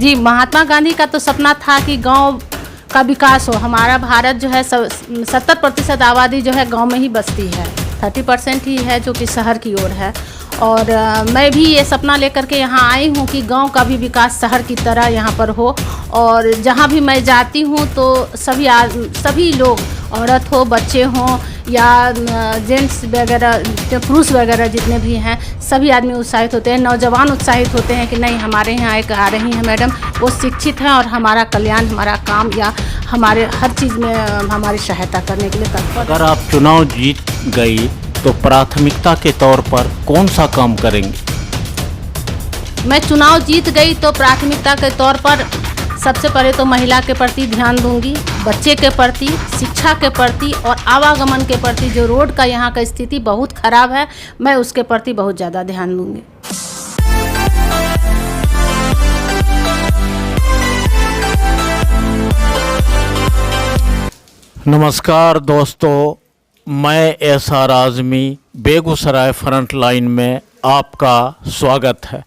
जी, महात्मा गांधी का तो सपना था कि गांव का विकास हो। हमारा भारत जो है 70% आबादी जो है गांव में ही बसती है, 30% ही है जो कि शहर की ओर है। और मैं भी ये सपना लेकर के यहाँ आई हूँ कि गांव का भी विकास शहर की तरह यहाँ पर हो। और जहाँ भी मैं जाती हूँ तो सभी लोग, औरत हो, बच्चे हों या जेंट्स वगैरह, पुरुष वगैरह जितने भी हैं, सभी आदमी उत्साहित होते हैं, नौजवान उत्साहित होते हैं कि नहीं, हमारे यहाँ एक आ रही हैं मैडम, वो शिक्षित हैं और हमारा कल्याण, हमारा काम या हमारे हर चीज़ में हमारी सहायता करने के लिए तत्पर। अगर आप चुनाव जीत गई तो प्राथमिकता के तौर पर कौन सा काम करेंगे? मैं चुनाव जीत गई तो प्राथमिकता के तौर पर सबसे पहले तो महिला के प्रति ध्यान दूंगी, बच्चे के प्रति, शिक्षा के प्रति और आवागमन के प्रति। जो रोड का यहाँ का स्थिति बहुत ख़राब है, मैं उसके प्रति बहुत ज़्यादा ध्यान दूंगी। नमस्कार दोस्तों, मैं SR Azmi, Begusarai front line में आपका स्वागत है।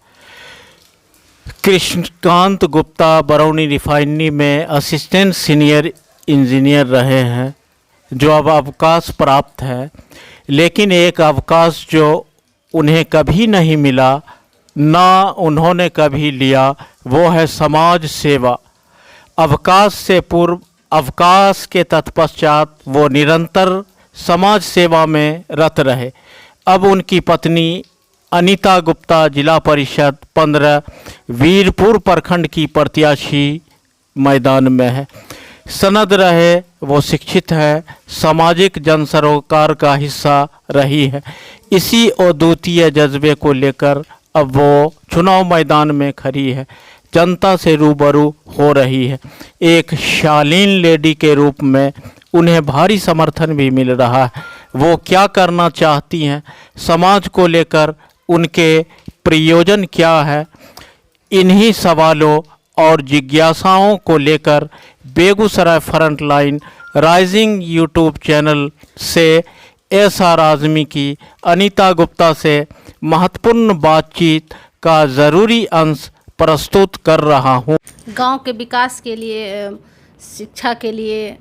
कृष्णकांत गुप्ता बरौनी रिफाइनरी में असिस्टेंट सीनियर इंजीनियर रहे हैं, जो अब अवकाश प्राप्त है। लेकिन एक अवकाश जो उन्हें कभी नहीं मिला, ना उन्होंने कभी लिया, वो है समाज सेवा। अवकाश से पूर्व, अवकाश के तत्पश्चात वो निरंतर समाज सेवा में रत रहे। अब उनकी पत्नी अनीता गुप्ता जिला परिषद 15 वीरपुर प्रखंड की प्रत्याशी मैदान में है। सनद रहे, वो शिक्षित है, सामाजिक जन सरोकार का हिस्सा रही है। इसी अद्वितीय जज्बे को लेकर अब वो चुनाव मैदान में खड़ी है, जनता से रूबरू हो रही है। एक शालीन लेडी के रूप में उन्हें भारी समर्थन भी मिल रहा है। वो क्या करना चाहती हैं, समाज को लेकर उनके प्रयोजन क्या है, इन्हीं सवालों और जिज्ञासाओं को लेकर Begusarai front line rising YouTube channel से एसआर आज़मी की अनीता गुप्ता से महत्वपूर्ण बातचीत का ज़रूरी अंश प्रस्तुत कर रहा हूँ। गांव के विकास के लिए, शिक्षा के लिए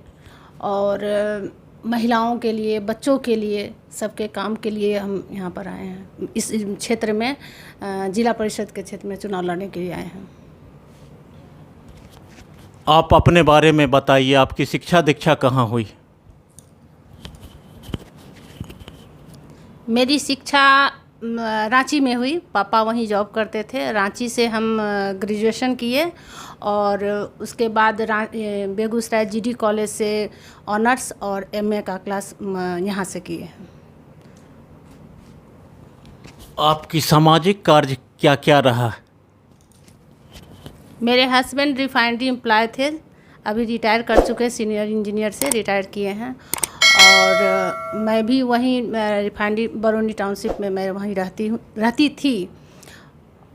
और महिलाओं के लिए, बच्चों के लिए, सबके काम के लिए हम यहाँ पर आए हैं। इस क्षेत्र में जिला परिषद के क्षेत्र में चुनाव लड़ने के लिए आए हैं। आप अपने बारे में बताइए, आपकी शिक्षा दीक्षा कहाँ हुई? मेरी शिक्षा रांची में हुई। पापा वहीं जॉब करते थे। रांची से हम ग्रेजुएशन किए और उसके बाद बेगूसराय जीडी कॉलेज से ऑनर्स और एमए का क्लास यहाँ से किए। आपकी सामाजिक कार्य क्या क्या रहा? मेरे हस्बैंड रिफाइनरी एम्प्लॉय थे, अभी रिटायर कर चुके, सीनियर इंजीनियर से रिटायर किए हैं। और मैं भी वहीं रिफाइनरी बरौनी टाउनशिप में मैं वहीं रहती थी।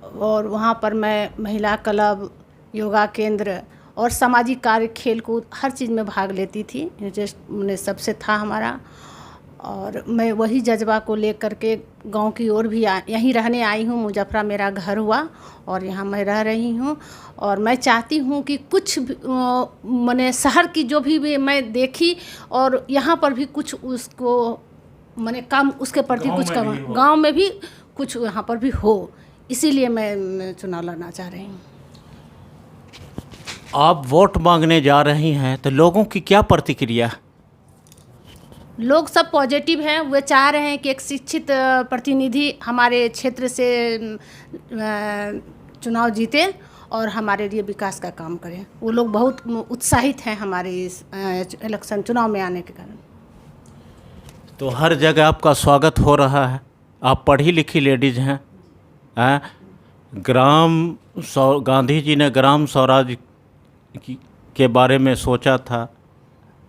और वहाँ पर मैं महिला क्लब, योगा केंद्र और सामाजिक कार्य, खेल कूद, हर चीज़ में भाग लेती थी। इंटरेस्ट उन्हें सबसे था हमारा। और मैं वही जज्बा को लेकर के गांव की ओर भी यहीं रहने आई हूँ। मुजफ्फरा मेरा घर हुआ और यहाँ मैं रह रही हूँ। और मैं चाहती हूँ कि कुछ मैंने शहर की जो भी मैं देखी और यहाँ पर भी कुछ उसको मैंने काम, उसके प्रति कुछ कम, गांव में भी कुछ यहाँ पर भी हो। इसीलिए मैं चुनाव लड़ना चाह रही हूँ। आप वोट मांगने जा रही हैं तो लोगों की क्या प्रतिक्रिया? लोग सब पॉजिटिव हैं। वे चाह रहे हैं कि एक शिक्षित प्रतिनिधि हमारे क्षेत्र से चुनाव जीते और हमारे लिए विकास का काम करें। वो लोग बहुत उत्साहित हैं हमारे इस इलेक्शन चुनाव में आने के कारण। तो हर जगह आपका स्वागत हो रहा है। आप पढ़ी लिखी लेडीज़ हैं। गांधी जी ने ग्राम स्वराज के बारे में सोचा था,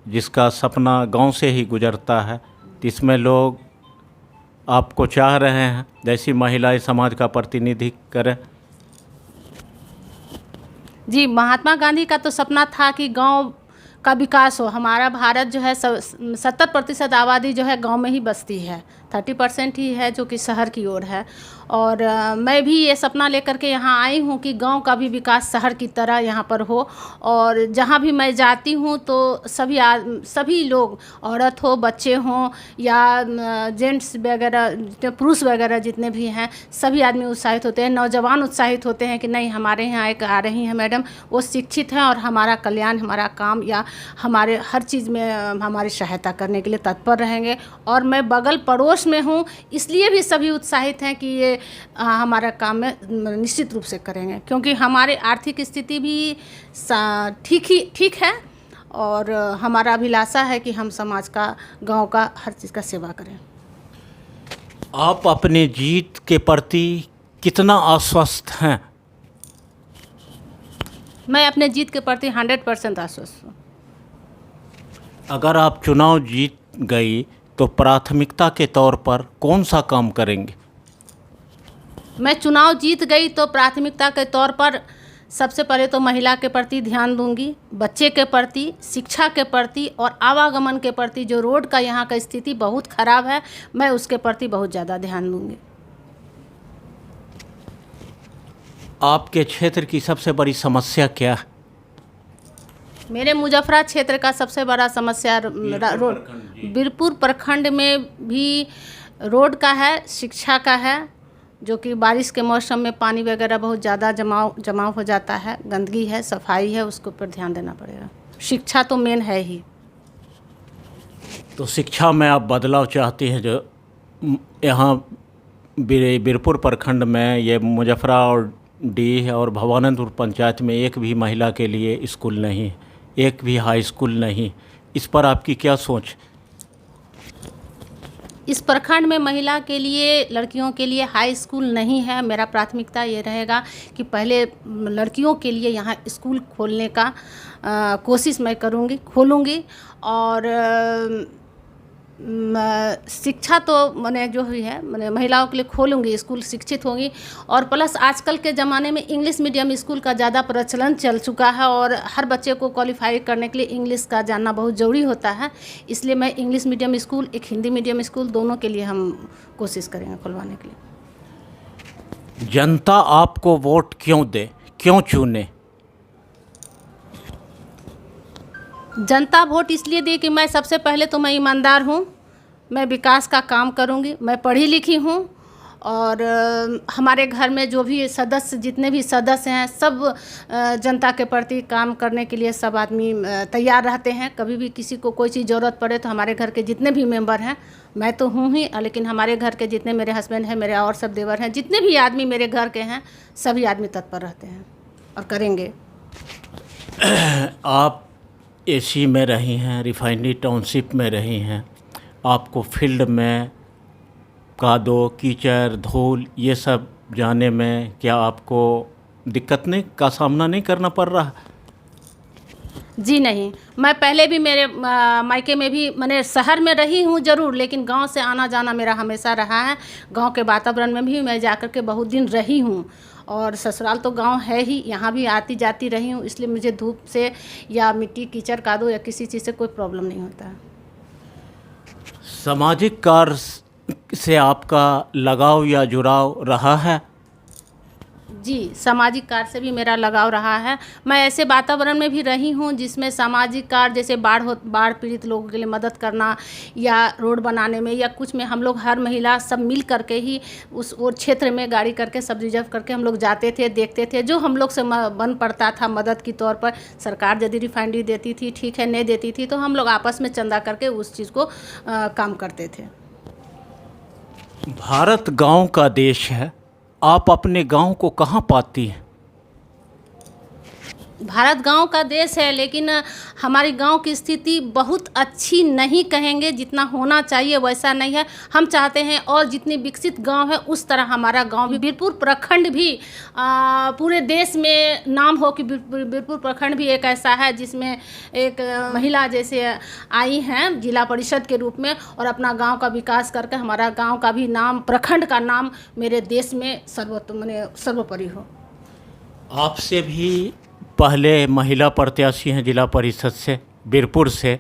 जिसका सपना गांव से ही गुजरता है। इसमें लोग आपको चाह रहे हैं जैसी महिलाएं समाज का प्रतिनिधि करें। जी, महात्मा गांधी का तो सपना था कि गांव का विकास हो। हमारा भारत जो है 70% आबादी जो है गांव में ही बसती है, 30% ही है जो कि शहर की ओर है। और मैं भी ये सपना लेकर के यहाँ आई हूँ कि गांव का भी विकास शहर की तरह यहाँ पर हो। और जहाँ भी मैं जाती हूँ तो सभी लोग, औरत हो, बच्चे हों या जेंट्स वगैरह, पुरुष वगैरह जितने भी हैं, सभी आदमी उत्साहित होते हैं, नौजवान उत्साहित होते हैं कि नहीं, हमारे यहाँ एक आ रही हैं मैडम, वो शिक्षित हैं और हमारा कल्याण, हमारा काम या हमारे हर चीज़ में हमारी सहायता करने के लिए तत्पर रहेंगे। और मैं बगल पड़ोस में हूँ, इसलिए भी सभी उत्साहित हैं कि ये हमारा काम में निश्चित रूप से करेंगे, क्योंकि हमारे आर्थिक स्थिति भी ठीक है। और हमारा अभिलाषा है कि हम समाज का, गांव का हर चीज़ का सेवा करें। आप अपने जीत के प्रति कितना आश्वस्त हैं? मैं अपने जीत के प्रति 100% आश्वस्त हूँ। अगर आप चुनाव जीत गई तो प्राथमिकता के तौर पर कौन सा काम करेंगे? मैं चुनाव जीत गई तो प्राथमिकता के तौर पर सबसे पहले तो महिला के प्रति ध्यान दूंगी, बच्चे के प्रति, शिक्षा के प्रति और आवागमन के प्रति। जो रोड का यहाँ का स्थिति बहुत ख़राब है, मैं उसके प्रति बहुत ज़्यादा ध्यान दूंगी। आपके क्षेत्र की सबसे बड़ी समस्या क्या है? मेरे मुजफ्फरा क्षेत्र का सबसे बड़ा समस्या रोड, बीरपुर प्रखंड में भी रोड का है, शिक्षा का है, जो कि बारिश के मौसम में पानी वगैरह बहुत ज़्यादा जमाव हो जाता है, गंदगी है, सफाई है, उसके ऊपर ध्यान देना पड़ेगा। शिक्षा तो मेन है ही। तो शिक्षा में आप बदलाव चाहती हैं? जो यहाँ बीरपुर प्रखंड में ये मुजफ्फरा और डी और भवानंदपुर पंचायत में एक भी महिला के लिए स्कूल नहीं, एक भी हाई स्कूल नहीं, इस पर आपकी क्या सोच? इस प्रखंड में महिला के लिए, लड़कियों के लिए हाई स्कूल नहीं है। मेरा प्राथमिकता ये रहेगा कि पहले लड़कियों के लिए यहाँ स्कूल खोलने का कोशिश मैं खोलूँगी। और शिक्षा तो मैंने जो हुई है, मैंने महिलाओं के लिए खोलूँगी, स्कूल शिक्षित होंगी। और प्लस आजकल के ज़माने में इंग्लिश मीडियम स्कूल का ज़्यादा प्रचलन चल चुका है और हर बच्चे को क्वालिफाई करने के लिए इंग्लिश का जानना बहुत ज़रूरी होता है। इसलिए मैं इंग्लिश मीडियम स्कूल, एक हिंदी मीडियम स्कूल, दोनों के लिए हम कोशिश करेंगे खुलवाने के लिए। जनता आपको वोट क्यों दे, क्यों चुने? जनता वोट इसलिए दी कि मैं सबसे पहले तो मैं ईमानदार हूँ, मैं विकास का काम करूँगी, मैं पढ़ी लिखी हूँ। और हमारे घर में जो भी सदस्य, जितने भी सदस्य हैं, सब जनता के प्रति काम करने के लिए सब आदमी तैयार रहते हैं। कभी भी किसी को कोई चीज़ ज़रूरत पड़े तो हमारे घर के जितने भी मेंबर हैं, मैं तो हूँ ही, लेकिन हमारे घर के जितने मेरे हस्बैंड हैं, मेरे और सब देवर हैं, जितने भी आदमी मेरे घर के हैं, सभी आदमी तत्पर रहते हैं और करेंगे। आप एसी में रही हैं, रिफाइनरी टाउनशिप में रही हैं, आपको फील्ड में कादो, कीचड़, धूल ये सब जाने में क्या आपको दिक्कत का सामना नहीं करना पड़ रहा? जी नहीं, मैं पहले भी मेरे मायके में भी, मैंने शहर में रही हूँ ज़रूर, लेकिन गांव से आना जाना मेरा हमेशा रहा है। गांव के वातावरण में भी मैं जाकर के बहुत दिन रही हूँ और ससुराल तो गांव है ही, यहाँ भी आती जाती रही हूँ। इसलिए मुझे धूप से या मिट्टी, कीचड़, कादो या किसी चीज़ से कोई प्रॉब्लम नहीं होता है। सामाजिक कार्य से आपका लगाव या जुड़ाव रहा है? जी, सामाजिक कार्य से भी मेरा लगाव रहा है। मैं ऐसे वातावरण में भी रही हूँ जिसमें सामाजिक कार्य, जैसे बाढ़ पीड़ित लोगों के लिए मदद करना या रोड बनाने में या कुछ में, हम लोग हर महिला सब मिल करके ही उस वो क्षेत्र में गाड़ी करके सब रिजर्व करके हम लोग जाते थे, देखते थे। जो हम लोग से बन पड़ता था मदद की तौर पर, सरकार यदि रिफाइनरी देती थी ठीक है, नहीं देती थी तो हम लोग आपस में चंदा करके उस चीज़ को काम करते थे। भारत गांव का देश है, आप अपने गांव को कहाँ पाती हैं? भारत गांव का देश है, लेकिन हमारे गांव की स्थिति बहुत अच्छी नहीं कहेंगे, जितना होना चाहिए वैसा नहीं है। हम चाहते हैं और जितनी विकसित गांव है उस तरह हमारा गांव भी, बीरपुर प्रखंड भी पूरे देश में नाम हो कि बीरपुर प्रखंड भी एक ऐसा है जिसमें एक महिला जैसे आई हैं जिला परिषद के रूप में और अपना गांव का विकास करके हमारा गांव का भी नाम, प्रखंड का नाम मेरे देश में सर्वोपरि हो। आपसे भी पहले महिला प्रत्याशी हैं जिला परिषद से, बीरपुर से।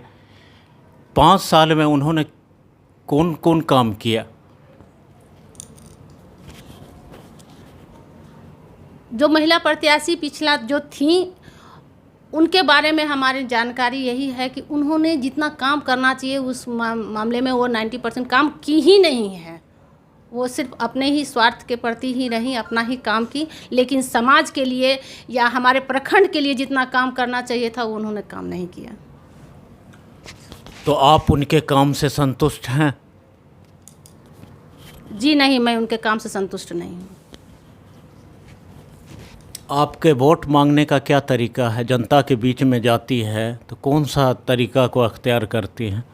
5 साल में उन्होंने कौन कौन काम किया? जो महिला प्रत्याशी पिछला जो थी उनके बारे में हमारी जानकारी यही है कि उन्होंने जितना काम करना चाहिए उस मामले में वो 90% काम की ही नहीं है। वो सिर्फ अपने ही स्वार्थ के प्रति ही रही, अपना ही काम की, लेकिन समाज के लिए या हमारे प्रखंड के लिए जितना काम करना चाहिए था वो उन्होंने काम नहीं किया। तो आप उनके काम से संतुष्ट हैं? जी नहीं, मैं उनके काम से संतुष्ट नहीं हूँ। आपके वोट मांगने का क्या तरीका है? जनता के बीच में जाती है तो कौन सा तरीका को अख्तियार करती हैं?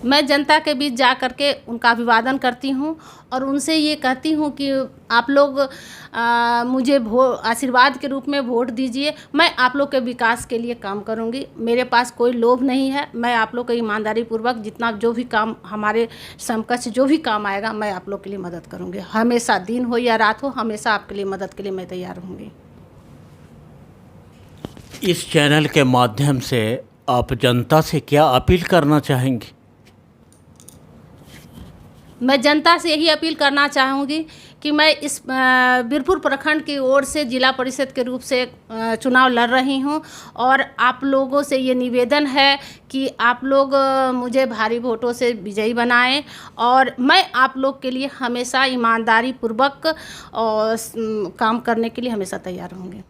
मैं जनता के बीच जा कर के उनका अभिवादन करती हूँ और उनसे ये कहती हूँ कि आप लोग मुझे आशीर्वाद के रूप में वोट दीजिए। मैं आप लोग के विकास के लिए काम करूँगी। मेरे पास कोई लोभ नहीं है। मैं आप लोग को ईमानदारी पूर्वक जितना जो भी काम हमारे समकक्ष जो भी काम आएगा मैं आप लोग के लिए मदद करूँगी। हमेशा दिन हो या रात हो, हमेशा आपके लिए मदद के लिए मैं तैयार रहूँगी। इस चैनल के माध्यम से आप जनता से क्या अपील करना चाहेंगी? मैं जनता से यही अपील करना चाहूँगी कि मैं इस बीरपुर प्रखंड की ओर से जिला परिषद के रूप से चुनाव लड़ रही हूँ और आप लोगों से ये निवेदन है कि आप लोग मुझे भारी वोटों से विजयी बनाएं और मैं आप लोग के लिए हमेशा ईमानदारी पूर्वक और काम करने के लिए हमेशा तैयार रहूँगी।